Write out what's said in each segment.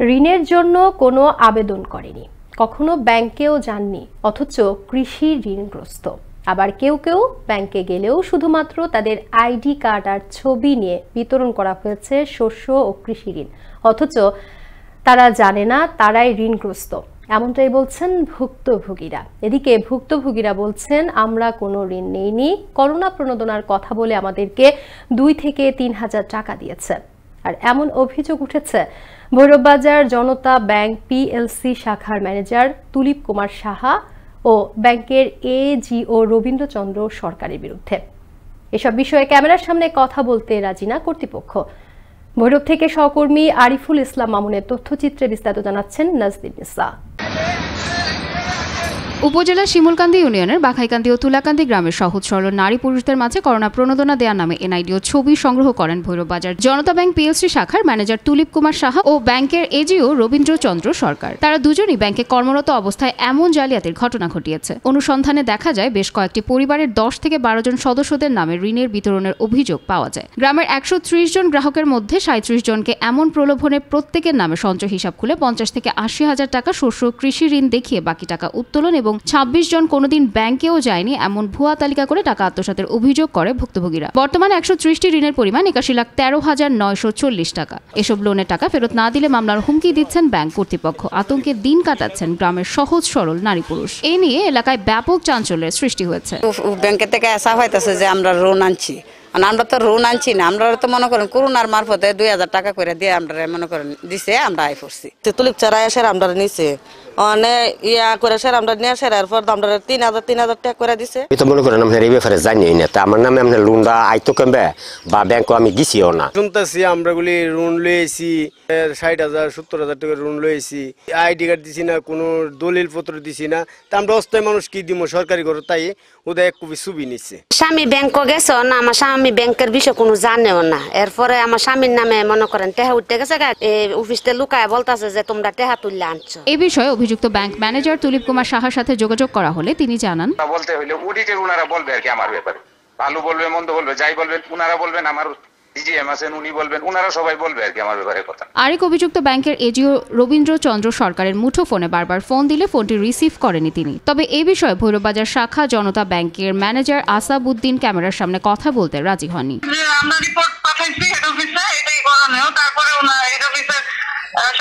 ঋণের জন্য কোনো আবেদন করেনি, কখনো ব্যাংকেও যাননি, অথচ কৃষি ঋণগ্রস্ত। আবার কেউ কেউ ব্যাংকে গেলেও শুধুমাত্র তাদের আইডি কার্ড আর ছবি নিয়ে বিতরণ করা হয়েছে শস্য ও কৃষি ঋণ, অথচ তারা জানে না তারাই ঋণগ্রস্ত। এমনটাই বলছেন ভুক্তভোগীরা। এদিকে ভুক্তভোগীরা বলছেন, আমরা কোনো ঋণ নেইনি, করোনা প্রণোদনার কথা বলে আমাদেরকে 2 থেকে 3 হাজার টাকা দিয়েছে। আর এমন অভিযোগ উঠেছে ভৈরববাজার জনতা ব্যাংক পিএলসি শাখার ম্যানেজার তুলিপ কুমার সাহা ও ব্যাংকের এজিও রবীন্দ্রচন্দ্র সরকারের বিরুদ্ধে। এসব বিষয়ে ক্যামেরার সামনে কথা বলতে রাজি না কর্তৃপক্ষ। ভৈরব থেকে সহকর্মী আরিফুল ইসলাম মামুনের তথ্যচিত্রে বিস্তারিত জানাচ্ছেন নাজদিন নিসা। উপজেলার শিমুলকান্দি ইউনিয়নের বাখাইকান্দি ও তুলাকান্দি গ্রামের সহজ সরল নারী পুরুষদের মাঝে করোনা প্রণোদনা দেওয়ার নামে এনআইডি ও ছবি সংগ্রহ করেন ভৈরববাজার জনতা ব্যাংক পিএলসি শাখার ম্যানেজার তুলিপ কুমার সাহা ও ব্যাংকের এজিও রবীন্দ্রচন্দ্র সরকার। তারা দুজনই ব্যাংকে কর্মরত অবস্থায় এমন জালিয়াতির ঘটনা ঘটিয়েছে। অনুসন্ধানে দেখা যায় বেশ কয়েকটি পরিবারের 10 থেকে 12 জন সদস্যদের নামে ঋণের বিতরণের অভিযোগ পাওয়া যায়। গ্রামের 130 জন গ্রাহকের মধ্যে 37 জনকে এমন প্রলোভনে প্রত্যেকের নামে সঞ্চয় হিসাব খুলে 50 থেকে 80 হাজার টাকা শস্য কৃষি ঋণ দেখিয়ে বাকি টাকা উত্তোলন এবং 26 জন কোনোদিন ব্যাংকেও যায়নি এমন ভুয়া তালিকা করে টাকা আত্মসাতের অভিযোগ করে ভুক্তভোগীরা। বর্তমানে 130টি ঋণের পরিমাণ 81,13,940 টাকা। এসব লোনের টাকা ফেরত না দিলে মামলার হুমকি দিচ্ছেন ব্যাংক কর্তৃপক্ষ। আতঙ্কে দিন কাটাচ্ছেন গ্রামের সহজ সরল নারী পুরুষ। এই নিয়ে এলাকায় ব্যাপক চাঞ্চল্যের সৃষ্টি হয়েছে। ব্যাংক থেকে আসা হইতেছে যে আমরা ঋণ আনছি, আমরা তো ঋণ আনছি না, আমরা তো মনে করেন করোনার মারফতে 2000 টাকা করে দিয়ে আমরা মনে করেন দিছে, আমরা আই পড়ছি। তুলিপ চারা এসে আমরা নিছে করে আমরা নিয়ে আসার পর আমরা 3,000 টাকা করে দিছে। তো মনে করেন আপনার এই ব্যাপারে জানি না, তা আমার নামে আপনার লোনটা আইতো কমবে বা ব্যাংকে আমি গেছিও না। শুনতেছি আমরা গুলি ঋণ লইছি 60,000 70,000 টাকা ঋণ লইছি, আইডি কার্ড দিছি না, কোনো দলিল পত্র দিছি না, তা আমরা অস্থায়ী মানুষ কি দিব সরকারি ঘর, তাই ওদের এক কপি ছবি নিচ্ছে। স্বামী ব্যাংক গেছে না, আমার স্বামী ব্যাংকের বিষয় কোনো জানেও না। এরপরে আমার স্বামীর নামে মনে করেন টেহা উঠতে গেছে, অফিসতে লুকায় বলতেছে যে তোমরা টেহা তুললে আনছো। এই বিষয়ে অভিযুক্ত ব্যাংক ম্যানেজার তুলিপ কুমার সাহার সাথে যোগাযোগ করা হলে তিনি জানান, বলতে হইলে অডিটের উনারা বলবে আর কি আমার ব্যাপারে, ভালো বলবে মন্দ বলবে, যাই বলবেন উনারা বলবেন, আমার ডিজিএম আছেন উনি বলবেন, উনারা সবাই বলবে আর কি আমার ব্যাপারে কথা। আরেক অভিযুক্ত ব্যাংকের এজিও রবীন্দ্রচন্দ্র সরকারের মুঠো ফোনে বারবার ফোন দিলে ফোনটি রিসিভ করেনি তিনি। তবে এই বিষয়ে ভৈরববাজার শাখা জনতা ব্যাংকের ম্যানেজার আসাবউদ্দিন ক্যামেরার সামনে কথা বলতে রাজি হননি। আমরা রিপোর্ট পাঠাইছি হেড অফিসে, এটাই করণীয়। তারপরে ওনার হেড অফিসের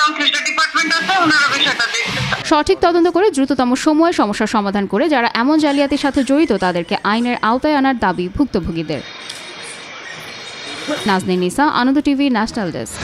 সংশ্লিষ্ট ডিপার্টমেন্ট আছে, ওনারা বিষয়টা দেখতে। সঠিক তদন্ত করে দ্রুততম সময়ে সমস্যার সমাধান করে যারা এমন জালিয়াতির সাথে জড়িত তাদেরকে আইনের আওতায় আনার দাবি ভুক্তভোগীদের। নাজনীন নিসা, আনন্দ টিভি, ন্যাশনাল ডেস্ক।